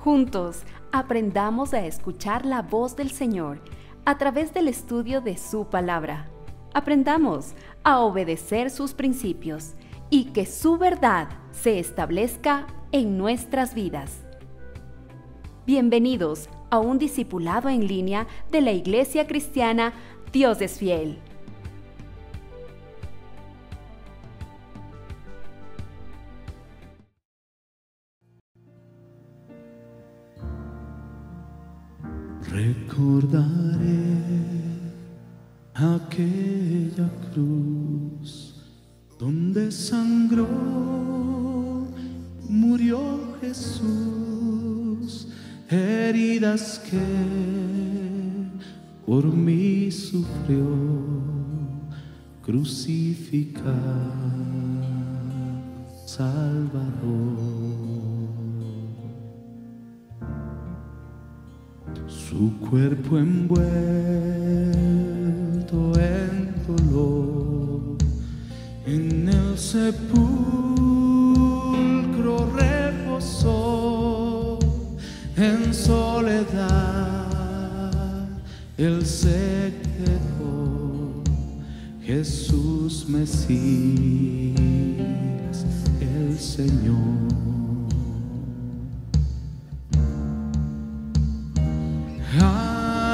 Juntos, aprendamos a escuchar la voz del Señor a través del estudio de su palabra. Aprendamos a obedecer sus principios y que su verdad se establezca en nuestras vidas. Bienvenidos a un discipulado en línea de la Iglesia Cristiana Dios es Fiel. Recordaré aquella cruz donde sangró, murió Jesús, heridas que por mí sufrió, crucificado Salvador. Su cuerpo envuelto en dolor, en el sepulcro reposó, en soledad Él se quedó. Jesús Mesías, el Señor.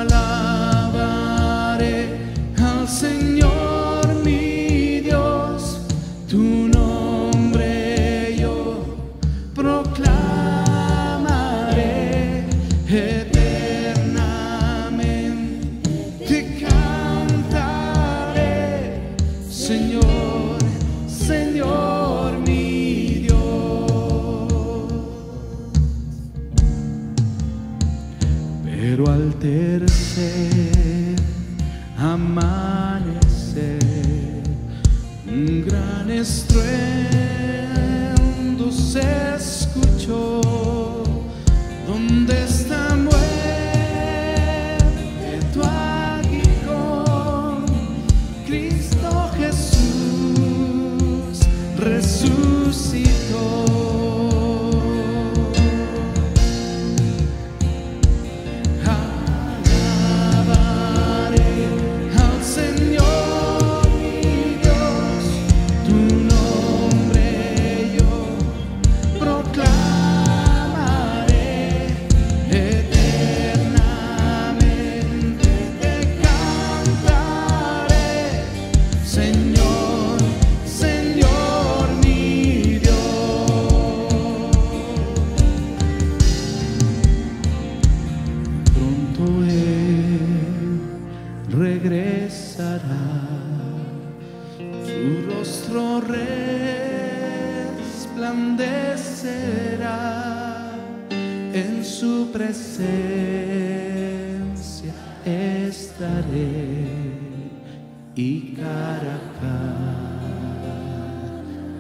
Alabaré al Señor mi Dios, tu nombre yo proclamaré, eternamente te cantaré, Señor, Señor mi Dios. Pero al tercer amanecer, un gran estruendo se escuchó. ¿Dónde está muerte tu aguijón? Cristo Jesús resucitó. Regresará, su rostro resplandecerá, en su presencia estaré y cara a cara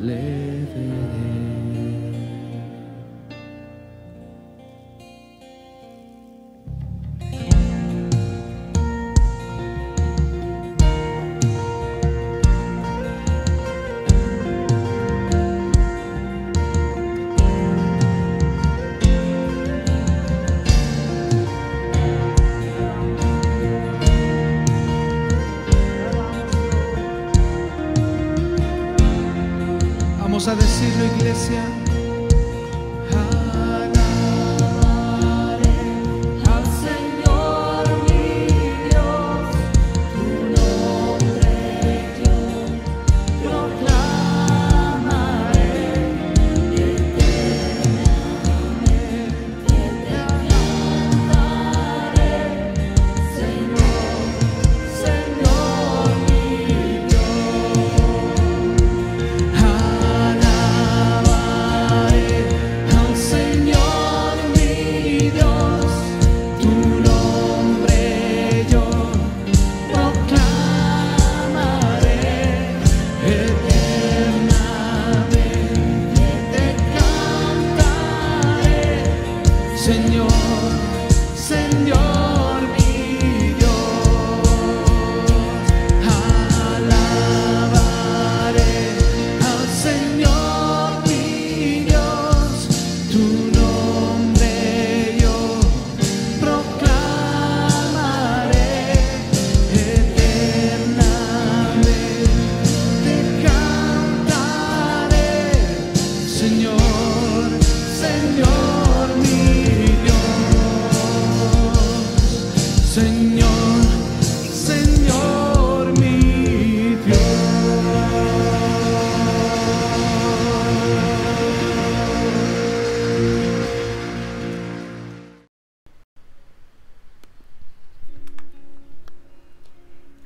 le veré. Vamos a decirlo, iglesia. Alabaré al Señor mi Dios, tu nombre yo proclamaré, eternamente te cantaré, Señor, Señor mi Dios. Alabaré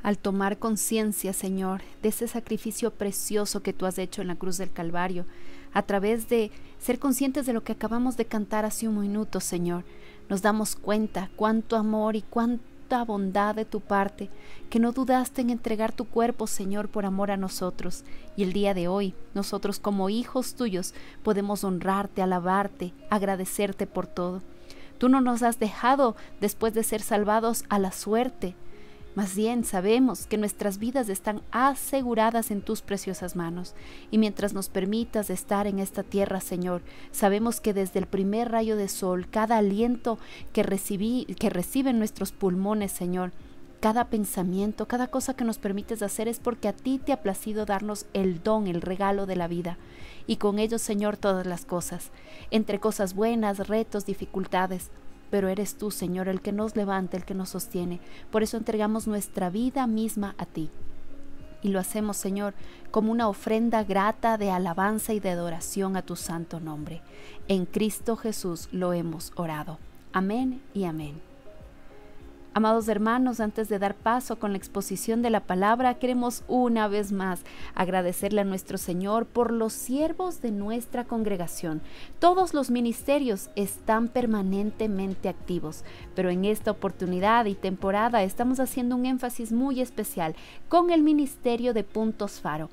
al tomar conciencia, Señor, de ese sacrificio precioso que tú has hecho en la cruz del Calvario, a través de ser conscientes de lo que acabamos de cantar hace un minuto, Señor, nos damos cuenta cuánto amor y cuánta bondad de tu parte, que no dudaste en entregar tu cuerpo, Señor, por amor a nosotros. Y el día de hoy, nosotros como hijos tuyos podemos honrarte, alabarte, agradecerte por todo. Tú no nos has dejado después de ser salvados a la suerte. Más bien sabemos que nuestras vidas están aseguradas en tus preciosas manos. Y mientras nos permitas estar en esta tierra, Señor, sabemos que desde el primer rayo de sol, cada aliento que reciben nuestros pulmones, Señor, cada pensamiento, cada cosa que nos permites hacer es porque a ti te ha placido darnos el don, el regalo de la vida. Y con ello, Señor, todas las cosas, entre cosas buenas, retos, dificultades. Pero eres tú, Señor, el que nos levanta, el que nos sostiene. Por eso entregamos nuestra vida misma a ti. Y lo hacemos, Señor, como una ofrenda grata de alabanza y de adoración a tu santo nombre. En Cristo Jesús lo hemos orado. Amén y amén. Amados hermanos, antes de dar paso con la exposición de la palabra, queremos una vez más agradecerle a nuestro Señor por los siervos de nuestra congregación. Todos los ministerios están permanentemente activos, pero en esta oportunidad y temporada estamos haciendo un énfasis muy especial con el ministerio de Puntos Faro.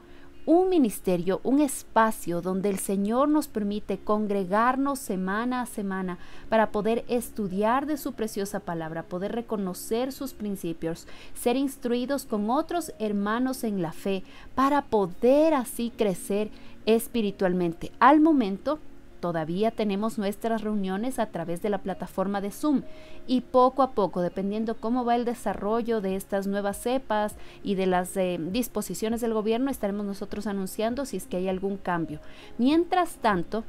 Un ministerio, un espacio donde el Señor nos permite congregarnos semana a semana para poder estudiar de su preciosa palabra, poder reconocer sus principios, ser instruidos con otros hermanos en la fe, para poder así crecer espiritualmente. Al momento, todavía tenemos nuestras reuniones a través de la plataforma de Zoom y poco a poco, dependiendo cómo va el desarrollo de estas nuevas cepas y de las disposiciones del gobierno, estaremos nosotros anunciando si es que hay algún cambio. Mientras tanto,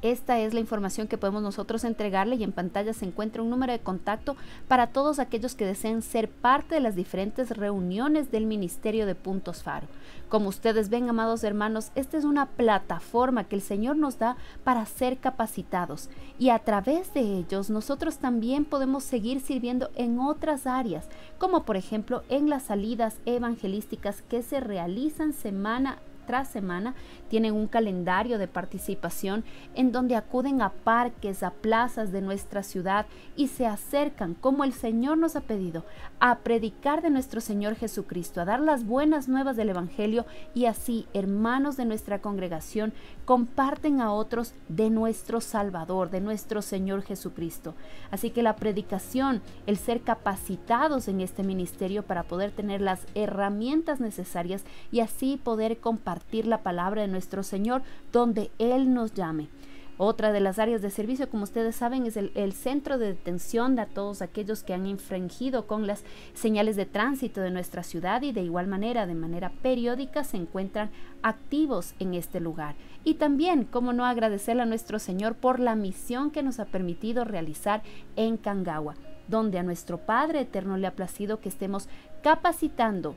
esta es la información que podemos nosotros entregarle y en pantalla se encuentra un número de contacto para todos aquellos que deseen ser parte de las diferentes reuniones del Ministerio de Puntos Faro. Como ustedes ven, amados hermanos, esta es una plataforma que el Señor nos da para ser capacitados y a través de ellos nosotros también podemos seguir sirviendo en otras áreas, como por ejemplo en las salidas evangelísticas que se realizan semana tras semana. Tienen un calendario de participación en donde acuden a parques, a plazas de nuestra ciudad y se acercan, como el Señor nos ha pedido, a predicar de nuestro Señor Jesucristo, a dar las buenas nuevas del Evangelio, y así hermanos de nuestra congregación comparten a otros de nuestro Salvador, de nuestro Señor Jesucristo. Así que la predicación, el ser capacitados en este ministerio para poder tener las herramientas necesarias y así poder compartir la palabra de nuestro Señor donde Él nos llame. Otra de las áreas de servicio, como ustedes saben, es el centro de detención de todos aquellos que han infringido con las señales de tránsito de nuestra ciudad y de igual manera, de manera periódica, se encuentran activos en este lugar. Y también, cómo no agradecerle a nuestro Señor por la misión que nos ha permitido realizar en Cangagua, donde a nuestro Padre Eterno le ha placido que estemos capacitando,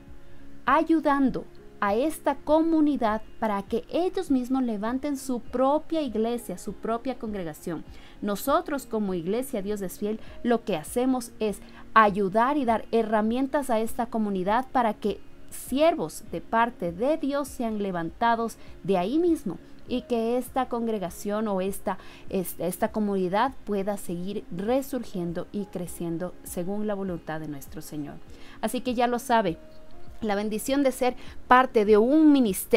ayudando a esta comunidad para que ellos mismos levanten su propia iglesia, su propia congregación. Nosotros como Iglesia Dios es Fiel, lo que hacemos es ayudar y dar herramientas a esta comunidad para que siervos de parte de Dios sean levantados de ahí mismo y que esta congregación o esta comunidad pueda seguir resurgiendo y creciendo según la voluntad de nuestro Señor. Así que ya lo sabe, la bendición de ser parte de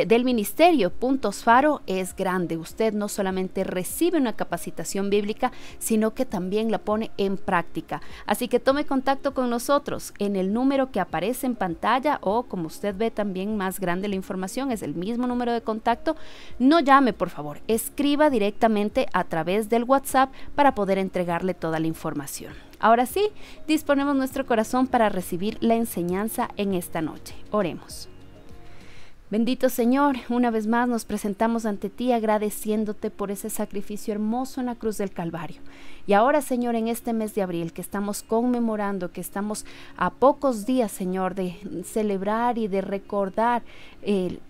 del ministerio Puntos Faro es grande. Usted no solamente recibe una capacitación bíblica, sino que también la pone en práctica. Así que tome contacto con nosotros en el número que aparece en pantalla, o como usted ve también más grande la información, es el mismo número de contacto. No llame, por favor, escriba directamente a través del WhatsApp para poder entregarle toda la información. Ahora sí, disponemos nuestro corazón para recibir la enseñanza en esta noche. Oremos. Bendito Señor, una vez más nos presentamos ante ti agradeciéndote por ese sacrificio hermoso en la cruz del Calvario. Y ahora, Señor, en este mes de abril que estamos conmemorando, que estamos a pocos días, Señor, de celebrar y de recordar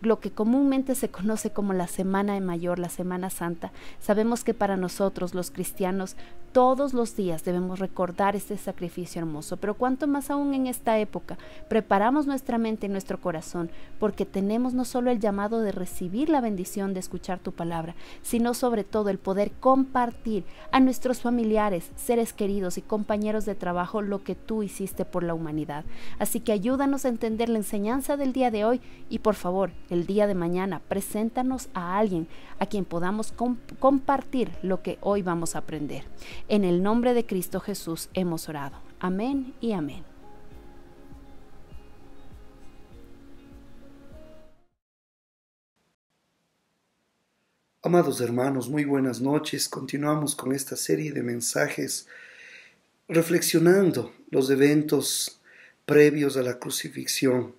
lo que comúnmente se conoce como la Semana Mayor, la Semana Santa, sabemos que para nosotros los cristianos todos los días debemos recordar este sacrificio hermoso, pero cuanto más aún en esta época preparamos nuestra mente y nuestro corazón, porque tenemos no solo el llamado de recibir la bendición de escuchar tu palabra, sino sobre todo el poder compartir a nuestros familiares, seres queridos y compañeros de trabajo lo que tú hiciste por la humanidad. Así que ayúdanos a entender la enseñanza del día de hoy y por favor, el día de mañana, preséntanos a alguien a quien podamos compartir lo que hoy vamos a aprender. En el nombre de Cristo Jesús hemos orado. Amén y amén. Amados hermanos, muy buenas noches. Continuamos con esta serie de mensajes reflexionando los eventos previos a la crucifixión.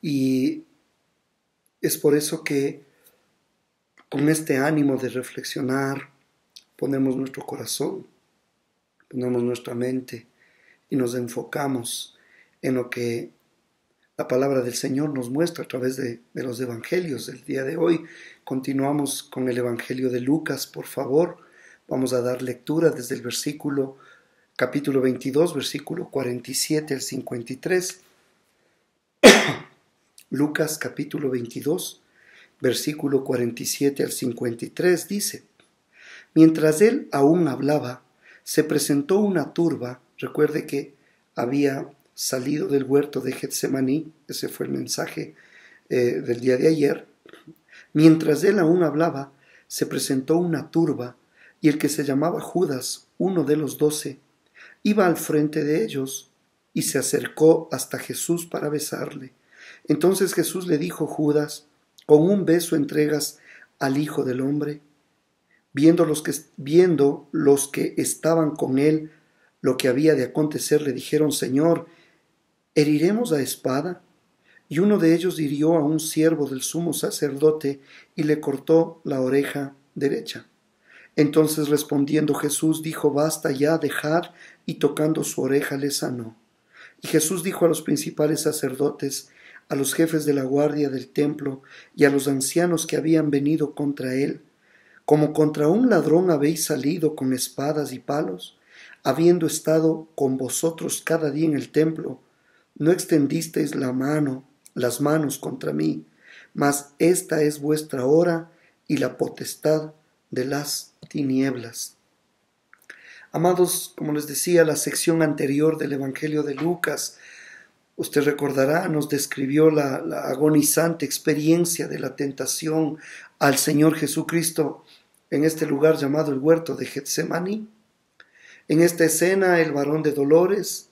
Y es por eso que con este ánimo de reflexionar ponemos nuestro corazón, ponemos nuestra mente y nos enfocamos en lo que la palabra del Señor nos muestra a través de los evangelios del día de hoy. Continuamos con el evangelio de Lucas, por favor. Vamos a dar lectura desde el capítulo 22, versículo 47 al 53. Lucas capítulo 22, versículo 47 al 53 dice: Mientras él aún hablaba, se presentó una turba. Recuerde que había salido del huerto de Getsemaní, ese fue el mensaje del día de ayer. Mientras él aún hablaba, se presentó una turba, y el que se llamaba Judas, uno de los 12, iba al frente de ellos, y se acercó hasta Jesús para besarle. Entonces Jesús le dijo: Judas, ¿con un beso entregas al Hijo del Hombre? Viendo los que estaban con él lo que había de acontecer, le dijeron: Señor, ¿heriremos a espada? Y uno de ellos hirió a un siervo del sumo sacerdote y le cortó la oreja derecha. Entonces respondiendo Jesús dijo: Basta ya, dejad, y tocando su oreja le sanó. Y Jesús dijo a los principales sacerdotes, a los jefes de la guardia del templo y a los ancianos que habían venido contra él: Como contra un ladrón habéis salido con espadas y palos, habiendo estado con vosotros cada día en el templo, no extendisteis las manos contra mí, mas esta es vuestra hora y la potestad de las tinieblas. Amados, como les decía, la sección anterior del Evangelio de Lucas, usted recordará, nos describió la agonizante experiencia de la tentación al Señor Jesucristo en este lugar llamado el huerto de Getsemaní. En esta escena, el varón de dolores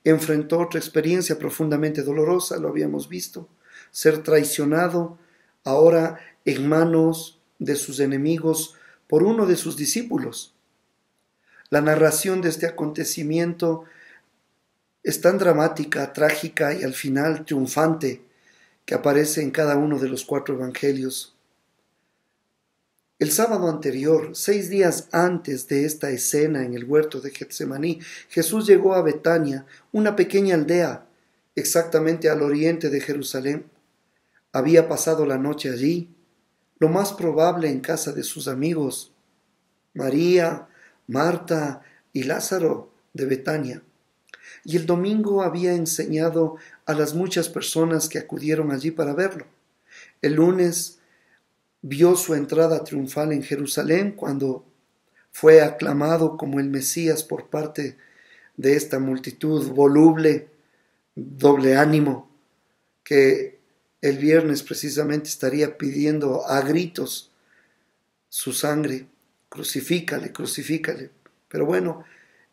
enfrentó otra experiencia profundamente dolorosa, lo habíamos visto, ser traicionado ahora en manos de sus enemigos por uno de sus discípulos. La narración de este acontecimiento es tan dramática, trágica y al final triunfante que aparece en cada uno de los 4 evangelios. El sábado anterior, 6 días antes de esta escena en el huerto de Getsemaní, Jesús llegó a Betania, una pequeña aldea exactamente al oriente de Jerusalén. Había pasado la noche allí, lo más probable en casa de sus amigos, María, Marta y Lázaro de Betania. Y el domingo había enseñado a las muchas personas que acudieron allí para verlo. El lunes vio su entrada triunfal en Jerusalén cuando fue aclamado como el Mesías por parte de esta multitud voluble, doble ánimo, que el viernes precisamente estaría pidiendo a gritos su sangre: crucifícale, crucifícale. Pero bueno,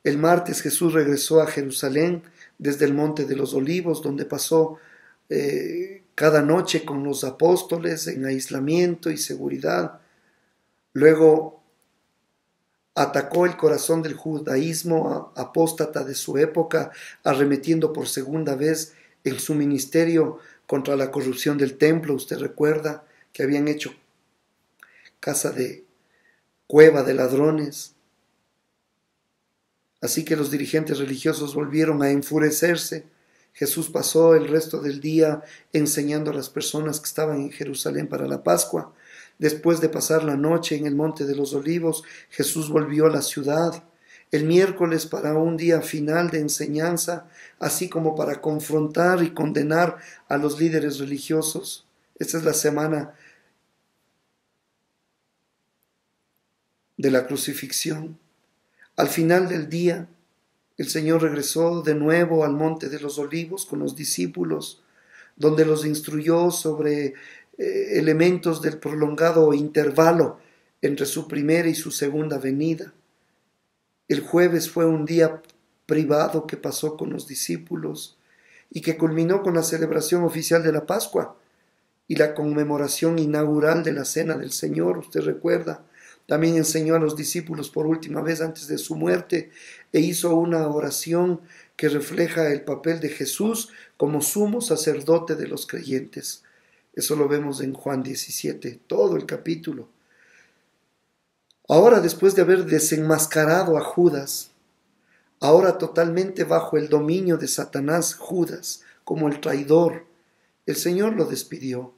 el martes Jesús regresó a Jerusalén desde el Monte de los Olivos, donde pasó cada noche con los apóstoles en aislamiento y seguridad. Luego atacó el corazón del judaísmo apóstata de su época, arremetiendo por segunda vez en su ministerio contra la corrupción del templo. Usted recuerda que habían hecho casa de cueva de ladrones. Así que los dirigentes religiosos volvieron a enfurecerse. Jesús pasó el resto del día enseñando a las personas que estaban en Jerusalén para la Pascua. Después de pasar la noche en el Monte de los Olivos, Jesús volvió a la ciudad el miércoles para un día final de enseñanza, así como para confrontar y condenar a los líderes religiosos. Esta es la semana de la crucifixión. Al final del día, el Señor regresó de nuevo al Monte de los Olivos con los discípulos, donde los instruyó sobre elementos del prolongado intervalo entre su primera y su segunda venida. El jueves fue un día privado que pasó con los discípulos y que culminó con la celebración oficial de la Pascua y la conmemoración inaugural de la Cena del Señor. Usted recuerda, también enseñó a los discípulos por última vez antes de su muerte e hizo una oración que refleja el papel de Jesús como sumo sacerdote de los creyentes. Eso lo vemos en Juan 17, todo el capítulo. Ahora, después de haber desenmascarado a Judas, ahora totalmente bajo el dominio de Satanás, Judas, como el traidor, el Señor lo despidió.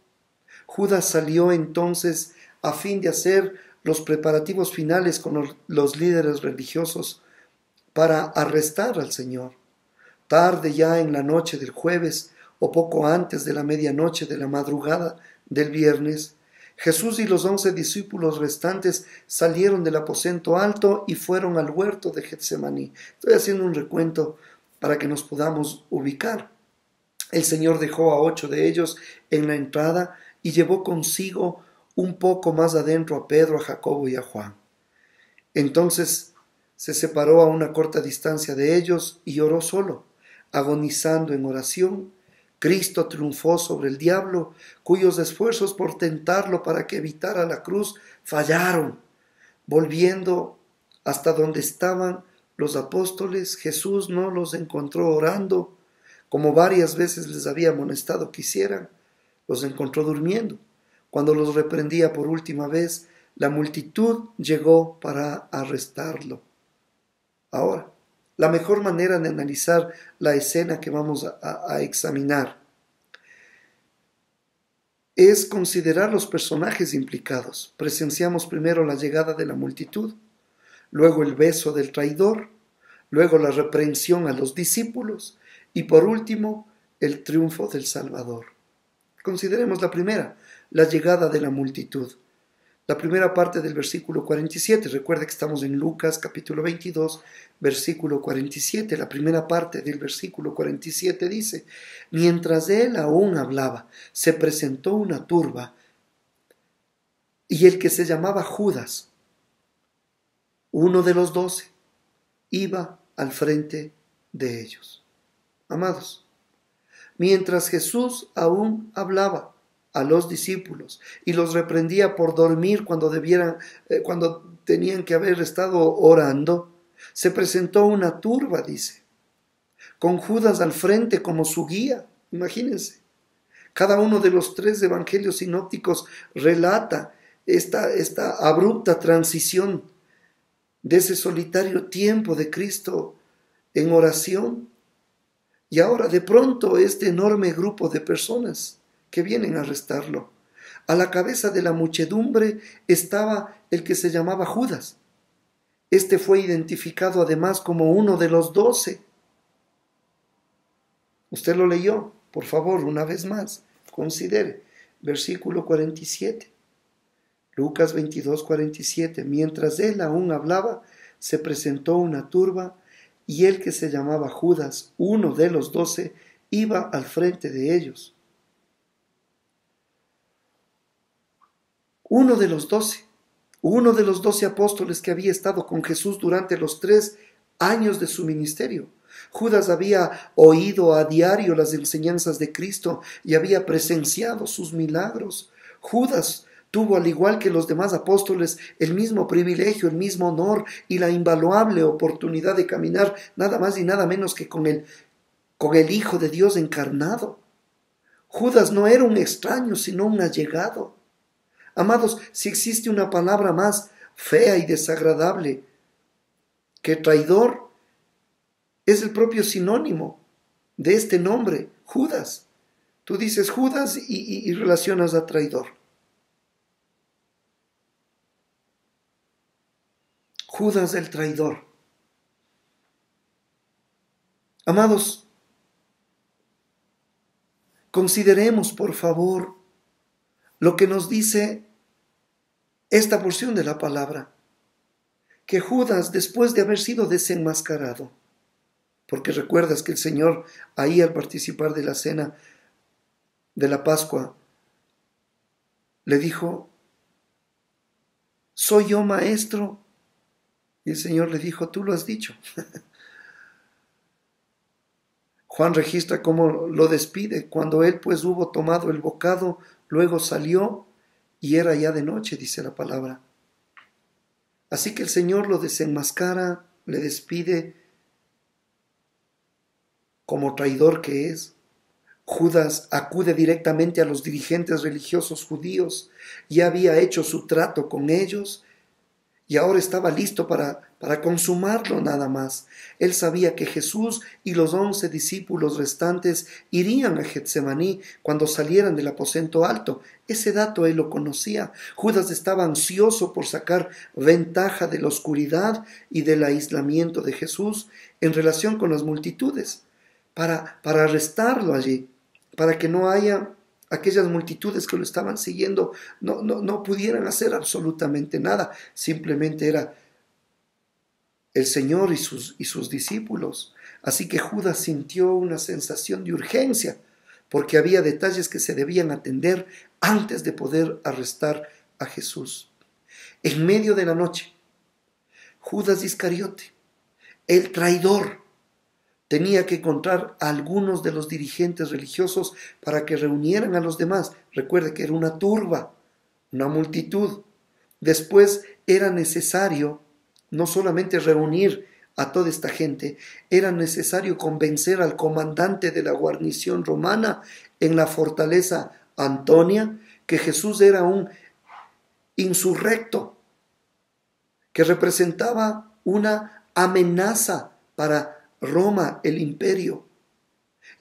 Judas salió entonces a fin de hacer los preparativos finales con los líderes religiosos para arrestar al Señor. Tarde ya en la noche del jueves o poco antes de la medianoche de la madrugada del viernes, Jesús y los 11 discípulos restantes salieron del aposento alto y fueron al huerto de Getsemaní. Estoy haciendo un recuento para que nos podamos ubicar. El Señor dejó a 8 de ellos en la entrada y llevó consigo un poco más adentro a Pedro, a Jacobo y a Juan. Entonces se separó a una corta distancia de ellos y oró solo, agonizando en oración. Cristo triunfó sobre el diablo, cuyos esfuerzos por tentarlo para que evitara la cruz fallaron. Volviendo hasta donde estaban los apóstoles, Jesús no los encontró orando, como varias veces les había amonestado que hicieran. Los encontró durmiendo. Cuando los reprendía por última vez, la multitud llegó para arrestarlo. Ahora, la mejor manera de analizar la escena que vamos a examinar es considerar los personajes implicados. Presenciamos primero la llegada de la multitud, luego el beso del traidor, luego la reprensión a los discípulos y por último el triunfo del Salvador. Consideremos la primera, la llegada de la multitud. La primera parte del versículo 47, recuerde que estamos en Lucas capítulo 22, versículo 47. La primera parte del versículo 47 dice: mientras él aún hablaba, se presentó una turba, y el que se llamaba Judas, uno de los 12, iba al frente de ellos. Amados, mientras Jesús aún hablaba a los discípulos y los reprendía por dormir cuando tenían que haber estado orando, se presentó una turba, dice, con Judas al frente como su guía. Imagínense, cada uno de los 3 evangelios sinópticos relata esta abrupta transición de ese solitario tiempo de Cristo en oración, y ahora de pronto este enorme grupo de personas que vienen a arrestarlo. A la cabeza de la muchedumbre estaba el que se llamaba Judas. Este fue identificado además como uno de los 12. Usted lo leyó, por favor, una vez más, considere. Versículo 47. Lucas 22, 47. Mientras él aún hablaba, se presentó una turba, y el que se llamaba Judas, uno de los 12, iba al frente de ellos. Uno de los 12 apóstoles que había estado con Jesús durante los 3 años de su ministerio. Judas había oído a diario las enseñanzas de Cristo y había presenciado sus milagros. Judas tuvo, al igual que los demás apóstoles, el mismo privilegio, el mismo honor y la invaluable oportunidad de caminar nada más y nada menos que con el Hijo de Dios encarnado. Judas no era un extraño, sino un allegado. Amados, si existe una palabra más fea y desagradable que traidor, es el propio sinónimo de este nombre, Judas. Tú dices Judas y relacionas a traidor. Judas el traidor. Amados, consideremos por favor lo que nos dice esta porción de la palabra, que Judas, después de haber sido desenmascarado, porque recuerdas que el Señor ahí al participar de la cena de la Pascua le dijo: ¿soy yo maestro? Y el Señor le dijo: tú lo has dicho. Juan registra cómo lo despide. Cuando él pues hubo tomado el bocado, luego salió y era ya de noche, dice la palabra. Así que el Señor lo desenmascara, le despide como traidor que es. Judas acude directamente a los dirigentes religiosos judíos. Ya había hecho su trato con ellos y ahora estaba listo para consumarlo nada más. Él sabía que Jesús y los 11 discípulos restantes irían a Getsemaní cuando salieran del aposento alto. Ese dato él lo conocía. Judas estaba ansioso por sacar ventaja de la oscuridad y del aislamiento de Jesús en relación con las multitudes, para arrestarlo allí, para que no haya aquellas multitudes que lo estaban siguiendo, no pudieran hacer absolutamente nada. Simplemente era el Señor y sus discípulos. Así que Judas sintió una sensación de urgencia, porque había detalles que se debían atender antes de poder arrestar a Jesús. En medio de la noche, Judas Iscariote, el traidor, tenía que encontrar a algunos de los dirigentes religiosos para que reunieran a los demás. Recuerde que era una turba, una multitud. Después era necesario no solamente reunir a toda esta gente, era necesario convencer al comandante de la guarnición romana en la fortaleza Antonia que Jesús era un insurrecto, que representaba una amenaza para Roma, el imperio.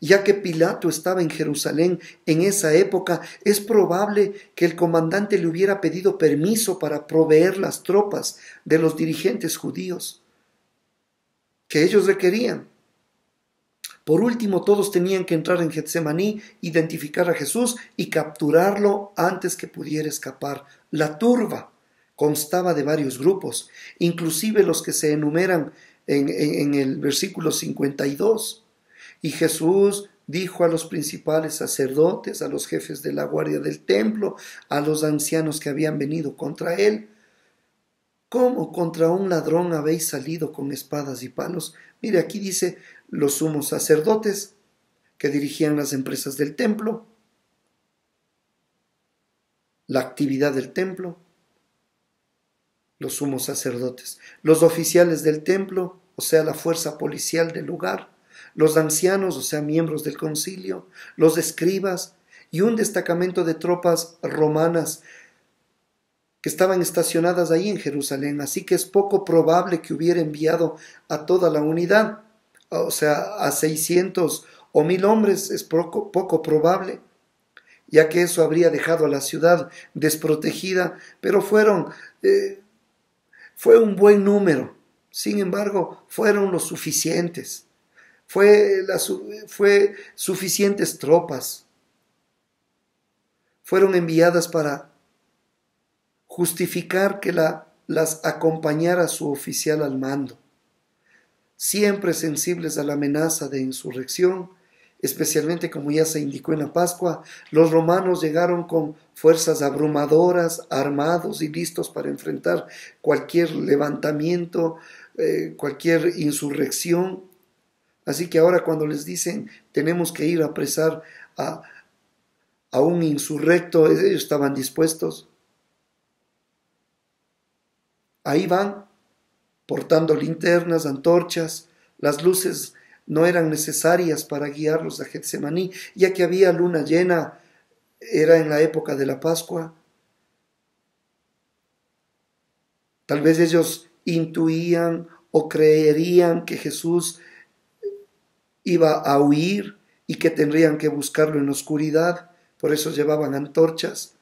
Ya que Pilato estaba en Jerusalén en esa época, es probable que el comandante le hubiera pedido permiso para proveer las tropas de los dirigentes judíos que ellos requerían. Por último, todos tenían que entrar en Getsemaní, identificar a Jesús y capturarlo antes que pudiera escapar. La turba constaba de varios grupos, inclusive los que se enumeran en el versículo 52. Y Jesús dijo a los principales sacerdotes, a los jefes de la guardia del templo, a los ancianos que habían venido contra él: ¿cómo contra un ladrón habéis salido con espadas y palos? Mire, aquí dice los sumos sacerdotes que dirigían las empresas del templo, la actividad del templo. Los sumos sacerdotes, los oficiales del templo, o sea, la fuerza policial del lugar, los ancianos, o sea, miembros del concilio, los escribas y un destacamento de tropas romanas que estaban estacionadas ahí en Jerusalén. Así que es poco probable que hubiera enviado a toda la unidad, o sea, a 600 o 1000 hombres. Es poco probable, ya que eso habría dejado a la ciudad desprotegida, pero fue un buen número. Sin embargo, fueron los suficientes. Fue suficientes tropas. Fueron enviadas para justificar que las acompañara su oficial al mando. Siempre sensibles a la amenaza de insurrección, especialmente como ya se indicó en la Pascua, los romanos llegaron con fuerzas abrumadoras, armados y listos para enfrentar cualquier levantamiento, cualquier insurrección. Así que ahora cuando les dicen tenemos que ir a apresar a un insurrecto, ellos estaban dispuestos. Ahí van, portando linternas, antorchas, las luces no eran necesarias para guiarlos a Getsemaní, ya que había luna llena, era en la época de la Pascua. Tal vez ellos intuían o creerían que Jesús iba a huir y que tendrían que buscarlo en la oscuridad, por eso llevaban antorchas.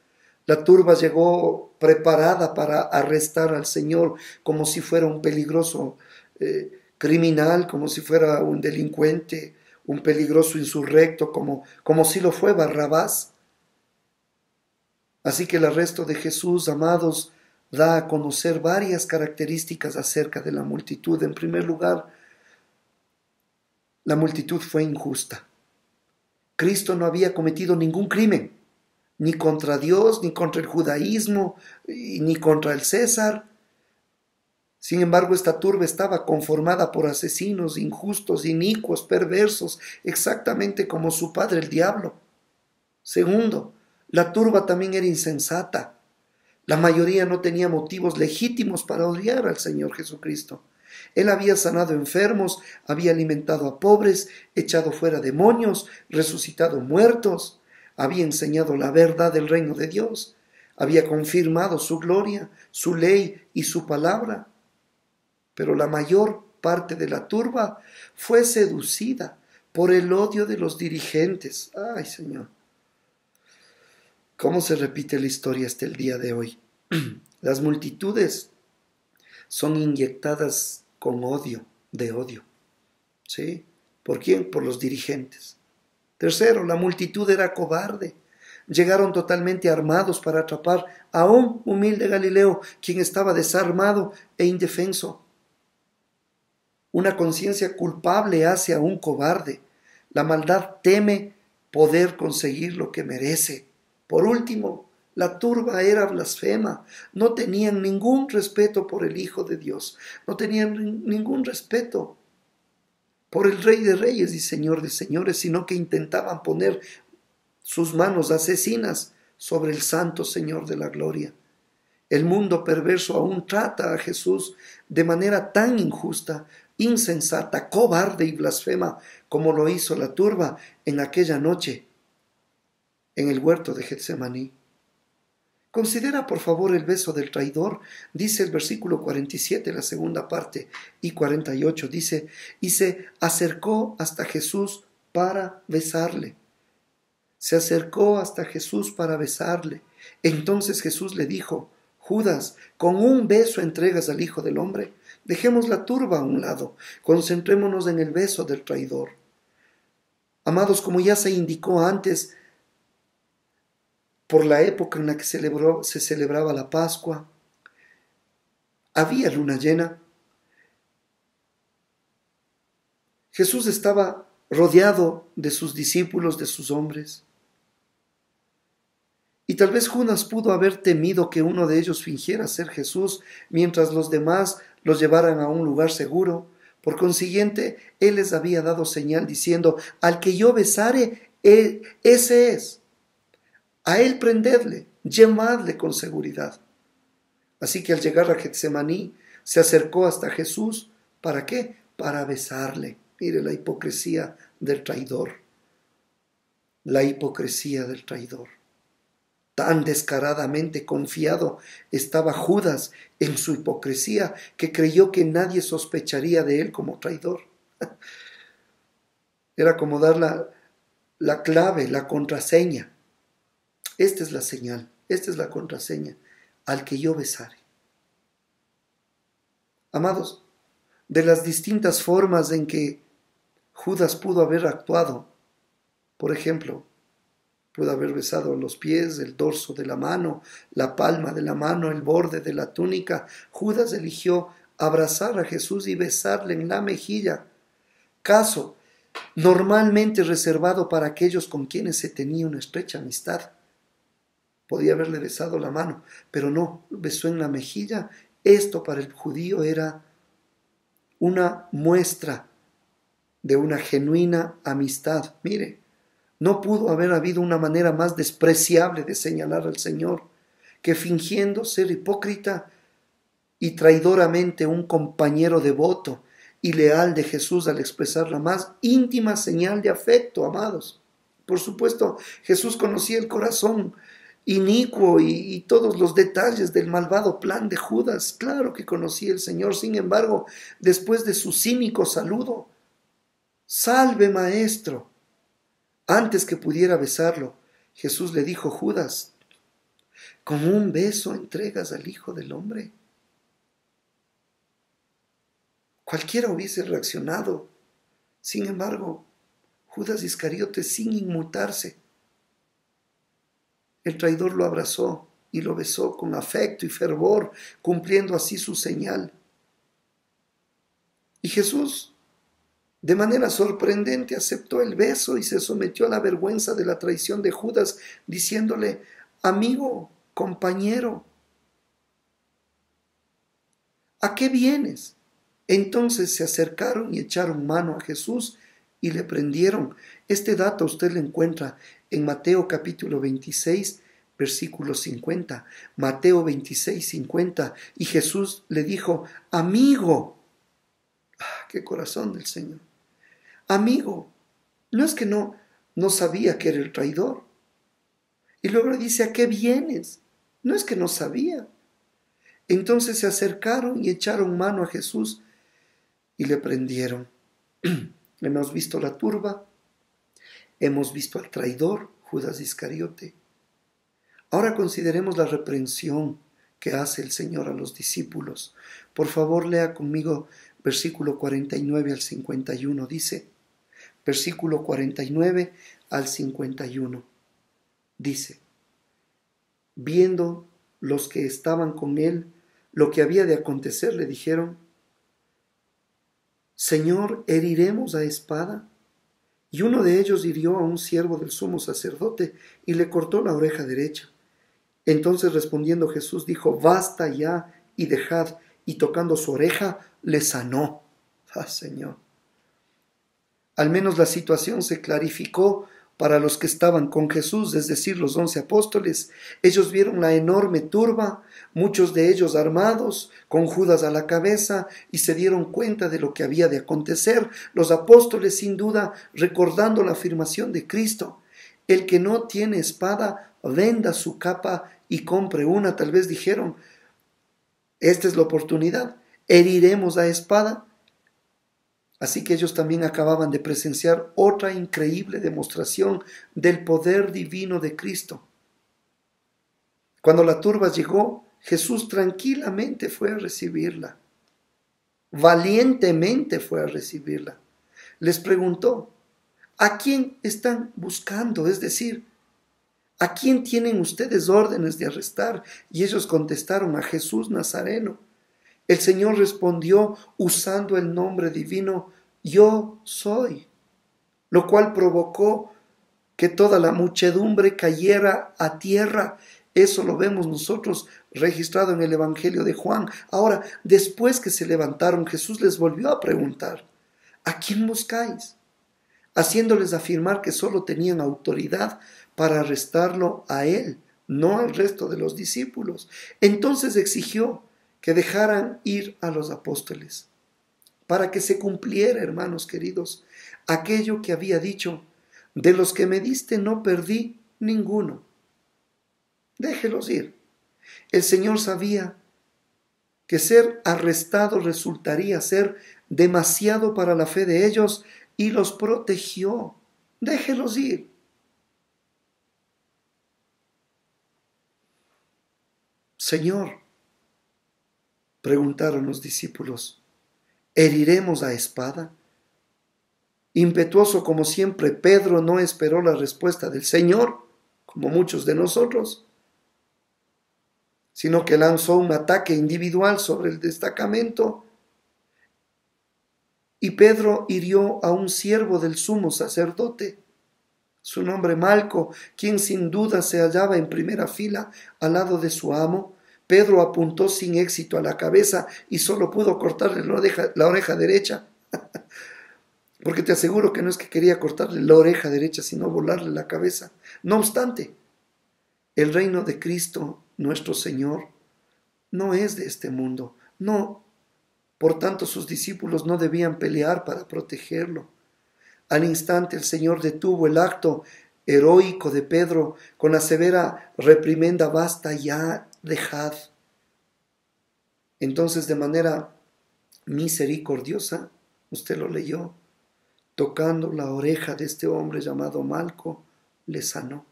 La turba llegó preparada para arrestar al Señor como si fuera un peligroso criminal, como si fuera un delincuente, un peligroso insurrecto, como si lo fue Barrabás. Así que el arresto de Jesús, amados, da a conocer varias características acerca de la multitud. En primer lugar, la multitud fue injusta. Cristo no había cometido ningún crimen, ni contra Dios, ni contra el judaísmo, ni contra el César. Sin embargo, esta turba estaba conformada por asesinos, injustos, inicuos, perversos, exactamente como su padre el diablo. Segundo, la turba también era insensata. La mayoría no tenía motivos legítimos para odiar al Señor Jesucristo. Él había sanado enfermos, había alimentado a pobres, echado fuera demonios, resucitado muertos, había enseñado la verdad del reino de Dios, había confirmado su gloria, su ley y su palabra. Pero la mayor parte de la turba fue seducida por el odio de los dirigentes. ¡Ay, Señor! ¿Cómo se repite la historia hasta el día de hoy? Las multitudes son inyectadas con odio, de odio. ¿Sí? ¿Por quién? Por los dirigentes. Tercero, la multitud era cobarde. Llegaron totalmente armados para atrapar a un humilde Galileo, quien estaba desarmado e indefenso. Una conciencia culpable hace a un cobarde. La maldad teme poder conseguir lo que merece. Por último, la turba era blasfema. No tenían ningún respeto por el Hijo de Dios. No tenían ningún respeto por el Rey de Reyes y Señor de Señores, sino que intentaban poner sus manos asesinas sobre el Santo Señor de la Gloria. El mundo perverso aún trata a Jesús de manera tan injusta, insensata, cobarde y blasfema como lo hizo la turba en aquella noche en el huerto de Getsemaní. Considera por favor el beso del traidor. Dice el versículo 47, la segunda parte, y 48, dice: y se acercó hasta Jesús para besarle. Se acercó hasta Jesús para besarle. Entonces Jesús le dijo: Judas, ¿con un beso entregas al Hijo del Hombre? Dejemos la turba a un lado, concentrémonos en el beso del traidor. Amados, como ya se indicó antes, por la época en la que se celebraba la Pascua, había luna llena. Jesús estaba rodeado de sus discípulos, de sus hombres. Y tal vez Judas pudo haber temido que uno de ellos fingiera ser Jesús, mientras los demás los llevaran a un lugar seguro. Por consiguiente, él les había dado señal diciendo: al que yo besare, ese es. A él prendedle, llevadle con seguridad. Así que al llegar a Getsemaní, se acercó hasta Jesús. ¿Para qué? Para besarle. Mire la hipocresía del traidor. La hipocresía del traidor. Tan descaradamente confiado estaba Judas en su hipocresía que creyó que nadie sospecharía de él como traidor. Era como dar la clave, la contraseña. Esta es la señal, esta es la contraseña: al que yo besare. Amados, de las distintas formas en que Judas pudo haber actuado, por ejemplo, pudo haber besado los pies, el dorso de la mano, la palma de la mano, el borde de la túnica. Judas eligió abrazar a Jesús y besarle en la mejilla, caso normalmente reservado para aquellos con quienes se tenía una estrecha amistad. Podía haberle besado la mano, pero no, besó en la mejilla. Esto para el judío era una muestra de una genuina amistad. Mire, no pudo haber habido una manera más despreciable de señalar al Señor que fingiendo ser hipócrita y traidoramente un compañero devoto y leal de Jesús al expresar la más íntima señal de afecto, amados. Por supuesto, Jesús conocía el corazón inicuo y todos los detalles del malvado plan de Judas. Claro que conocía el Señor. Sin embargo, después de su cínico saludo, «Salve, maestro», antes que pudiera besarlo, Jesús le dijo: «Judas, ¿con un beso entregas al Hijo del Hombre?». Cualquiera hubiese reaccionado. Sin embargo, Judas Iscariote, sin inmutarse, el traidor lo abrazó y lo besó con afecto y fervor, cumpliendo así su señal. Y Jesús, de manera sorprendente, aceptó el beso y se sometió a la vergüenza de la traición de Judas, diciéndole: «Amigo, compañero, ¿a qué vienes?». Entonces se acercaron y echaron mano a Jesús y le prendieron. Este dato usted lo encuentra en Mateo capítulo 26, versículo 50. Mateo 26, 50. Y Jesús le dijo: «Amigo». ¡Qué corazón del Señor! Amigo, no es que no sabía que era el traidor. Y luego le dice: «¿A qué vienes?». No es que no sabía. Entonces se acercaron y echaron mano a Jesús y le prendieron. Hemos visto la turba, hemos visto al traidor, Judas Iscariote. Ahora consideremos la reprensión que hace el Señor a los discípulos. Por favor, lea conmigo versículo 49 al 51. Dice, versículo 49 al 51. Dice: «Viendo los que estaban con él lo que había de acontecer, le dijeron: Señor, ¿heriremos a espada?». Y uno de ellos hirió a un siervo del sumo sacerdote y le cortó la oreja derecha. Entonces respondiendo Jesús dijo: «Basta ya y dejad». Y tocando su oreja le sanó. Señor! Al menos la situación se clarificó para los que estaban con Jesús, es decir, los 11 apóstoles. Ellos vieron la enorme turba, muchos de ellos armados, con Judas a la cabeza, y se dieron cuenta de lo que había de acontecer. Los apóstoles, sin duda, recordando la afirmación de Cristo: «El que no tiene espada, venda su capa y compre una». Tal vez dijeron: «Esta es la oportunidad, heriremos a espada». Así que ellos también acababan de presenciar otra increíble demostración del poder divino de Cristo. Cuando la turba llegó, Jesús tranquilamente fue a recibirla. Valientemente fue a recibirla. Les preguntó: «¿A quién están buscando?». Es decir, ¿a quién tienen ustedes órdenes de arrestar? Y ellos contestaron: «A Jesús Nazareno». El Señor respondió usando el nombre divino: «Yo soy», lo cual provocó que toda la muchedumbre cayera a tierra. Eso lo vemos nosotros registrado en el Evangelio de Juan. Ahora, después que se levantaron, Jesús les volvió a preguntar: «¿A quién buscáis?», haciéndoles afirmar que solo tenían autoridad para arrestarlo a él, no al resto de los discípulos. Entonces exigió que dejaran ir a los apóstoles, para que se cumpliera, hermanos queridos, aquello que había dicho: «De los que me diste no perdí ninguno». Déjelos ir. El Señor sabía que ser arrestado resultaría ser demasiado para la fe de ellos y los protegió. Déjelos ir. «Señor», preguntaron los discípulos, ¿heriremos a espada?». Impetuoso como siempre, Pedro no esperó la respuesta del Señor, como muchos de nosotros, sino que lanzó un ataque individual sobre el destacamento. Y Pedro hirió a un siervo del sumo sacerdote, su nombre Malco, quien sin duda se hallaba en primera fila al lado de su amo. Pedro apuntó sin éxito a la cabeza y solo pudo cortarle la oreja derecha. Porque te aseguro que no es que quería cortarle la oreja derecha, sino volarle la cabeza. No obstante, el reino de Cristo, nuestro Señor, no es de este mundo. No, Por tanto, sus discípulos no debían pelear para protegerlo. Al instante el Señor detuvo el acto heroico de Pedro con la severa reprimenda: basta ya, dejad. Entonces, de manera misericordiosa, usted lo leyó, tocando la oreja de este hombre llamado Malco, le sanó.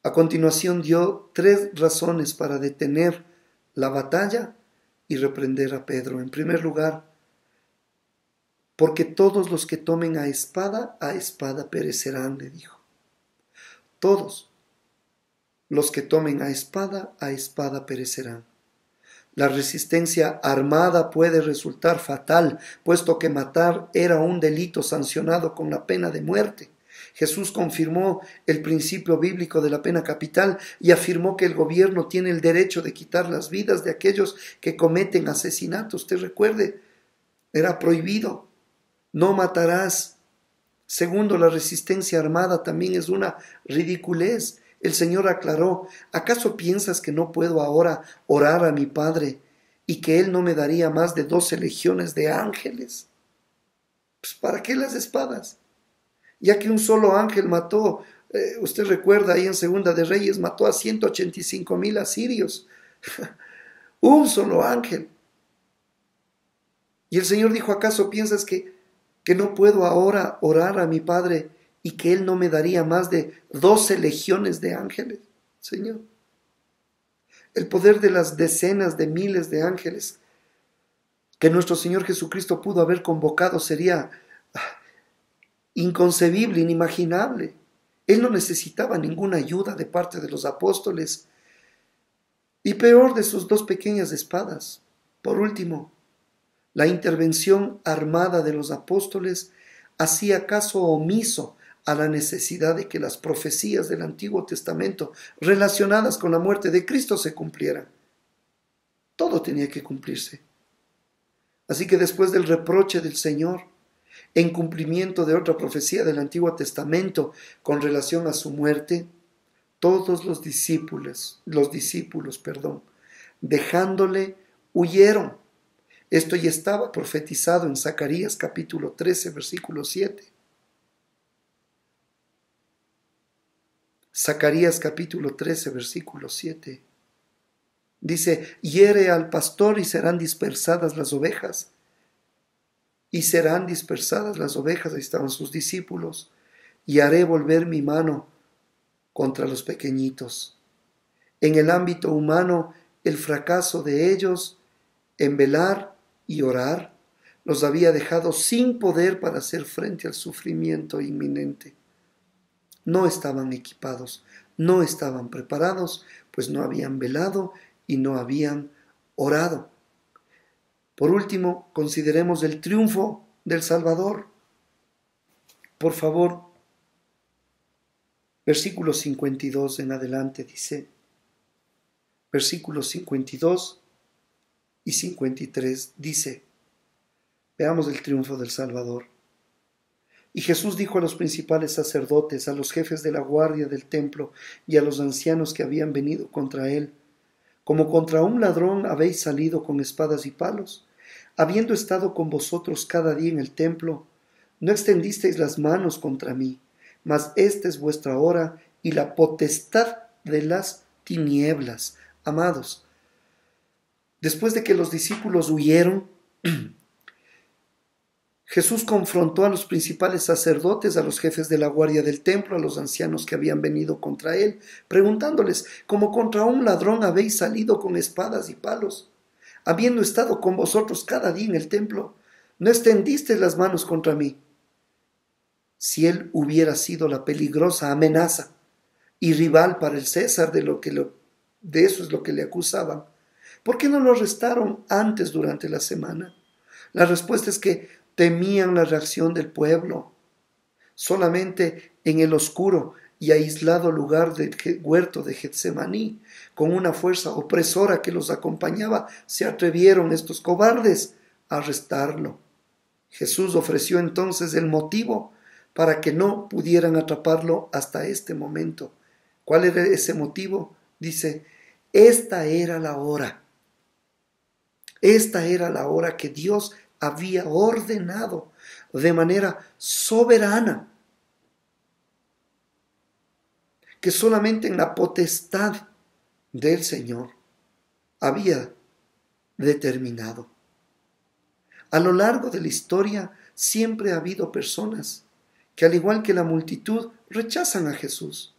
A continuación dio 3 razones para detener la batalla y reprender a Pedro. En primer lugar, porque todos los que tomen a espada perecerán, le dijo. Todos los que tomen a espada perecerán. La resistencia armada puede resultar fatal, puesto que matar era un delito sancionado con la pena de muerte. Jesús confirmó el principio bíblico de la pena capital y afirmó que el gobierno tiene el derecho de quitar las vidas de aquellos que cometen asesinatos. Usted recuerde, era prohibido. No matarás. Segundo, la resistencia armada también es una ridiculez. El Señor aclaró: ¿acaso piensas que no puedo ahora orar a mi Padre y que Él no me daría más de 12 legiones de ángeles? Pues ¿para qué las espadas? Ya que un solo ángel mató, usted recuerda ahí en Segunda de Reyes, mató a 185,000 asirios. Un solo ángel. Y el Señor dijo: ¿acaso piensas que no puedo ahora orar a mi Padre y que Él no me daría más de 12 legiones de ángeles? Señor, el poder de las decenas de miles de ángeles que nuestro Señor Jesucristo pudo haber convocado sería inconcebible, inimaginable. Él no necesitaba ninguna ayuda de parte de los apóstoles y peor de sus 2 pequeñas espadas. Por último, la intervención armada de los apóstoles hacía caso omiso a la necesidad de que las profecías del Antiguo Testamento relacionadas con la muerte de Cristo se cumplieran. Todo tenía que cumplirse. Así que después del reproche del Señor, en cumplimiento de otra profecía del Antiguo Testamento con relación a su muerte, todos los discípulos, dejándole, huyeron. Esto ya estaba profetizado en Zacarías capítulo 13, versículo 7. Zacarías capítulo 13, versículo 7. Dice: hiere al pastor y serán dispersadas las ovejas. Y serán dispersadas las ovejas, ahí estaban sus discípulos, y haré volver mi mano contra los pequeñitos. En el ámbito humano, el fracaso de ellos en velar y orar los había dejado sin poder para hacer frente al sufrimiento inminente. No estaban equipados, no estaban preparados, pues no habían velado y no habían orado. Por último, consideremos el triunfo del Salvador. Por favor, versículo 52 en adelante dice, versículos 52 y 53 dice, veamos el triunfo del Salvador. Y Jesús dijo a los principales sacerdotes, a los jefes de la guardia del templo y a los ancianos que habían venido contra él: como contra un ladrón habéis salido con espadas y palos. Habiendo estado con vosotros cada día en el templo, no extendisteis las manos contra mí, mas esta es vuestra hora y la potestad de las tinieblas. Amados, después de que los discípulos huyeron, Jesús confrontó a los principales sacerdotes, a los jefes de la guardia del templo, a los ancianos que habían venido contra él, preguntándoles: como contra un ladrón habéis salido con espadas y palos. Habiendo estado con vosotros cada día en el templo, no extendisteis las manos contra mí. Si él hubiera sido la peligrosa amenaza y rival para el César de eso es lo que le acusaban, ¿por qué no lo arrestaron antes durante la semana? La respuesta es que temían la reacción del pueblo. Solamente en el oscuro y aislado lugar del huerto de Getsemaní, con una fuerza opresora que los acompañaba, se atrevieron estos cobardes a arrestarlo. Jesús ofreció entonces el motivo para que no pudieran atraparlo hasta este momento. ¿Cuál era ese motivo? Dice: esta era la hora. Esta era la hora que Dios había ordenado de manera soberana, que solamente en la potestad del Señor había determinado. A lo largo de la historia siempre ha habido personas que, al igual que la multitud, rechazan a Jesús.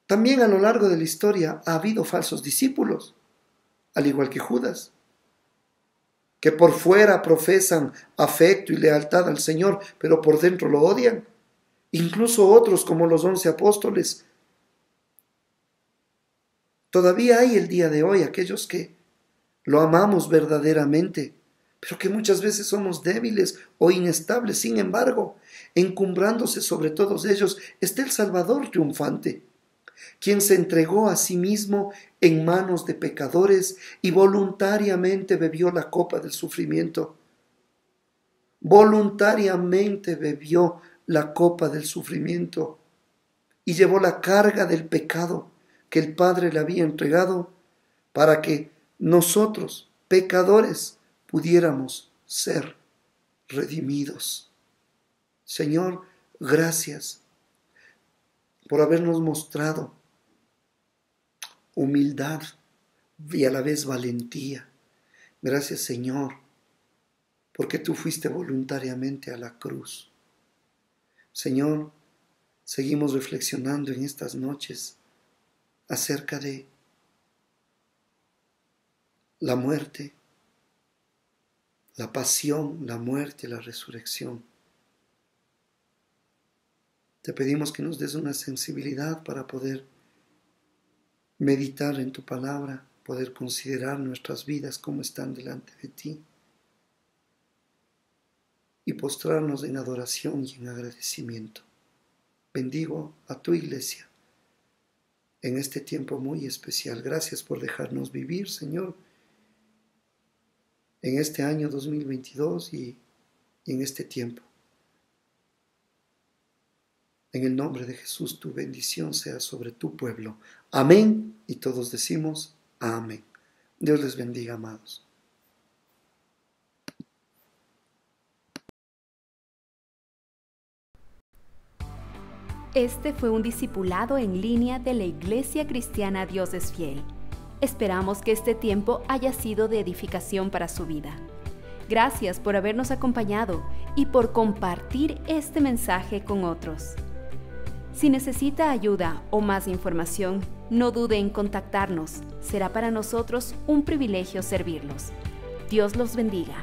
También a lo largo de la historia ha habido falsos discípulos, al igual que Judas, que por fuera profesan afecto y lealtad al Señor, pero por dentro lo odian. Incluso otros, como los 11 apóstoles. Todavía hay el día de hoy aquellos que lo amamos verdaderamente, pero que muchas veces somos débiles o inestables. Sin embargo, encumbrándose sobre todos ellos está el Salvador triunfante, quien se entregó a sí mismo en manos de pecadores y voluntariamente bebió la copa del sufrimiento. Voluntariamente bebió la copa del sufrimiento y llevó la carga del pecado que el Padre le había entregado para que nosotros, pecadores, pudiéramos ser redimidos. Señor, gracias por habernos mostrado humildad y a la vez valentía. Gracias, Señor, porque tú fuiste voluntariamente a la cruz. Señor, seguimos reflexionando en estas noches acerca de la muerte, la pasión, la muerte, la resurrección. Te pedimos que nos des una sensibilidad para poder meditar en tu palabra, poder considerar nuestras vidas como están delante de ti y postrarnos en adoración y en agradecimiento. Bendigo a tu iglesia en este tiempo muy especial. Gracias por dejarnos vivir, Señor, en este año 2022 y en este tiempo. En el nombre de Jesús, tu bendición sea sobre tu pueblo. Amén. Y todos decimos amén. Dios les bendiga, amados. Este fue un discipulado en línea de la Iglesia Cristiana Dios es Fiel. Esperamos que este tiempo haya sido de edificación para su vida. Gracias por habernos acompañado y por compartir este mensaje con otros. Si necesita ayuda o más información, no dude en contactarnos. Será para nosotros un privilegio servirlos. Dios los bendiga.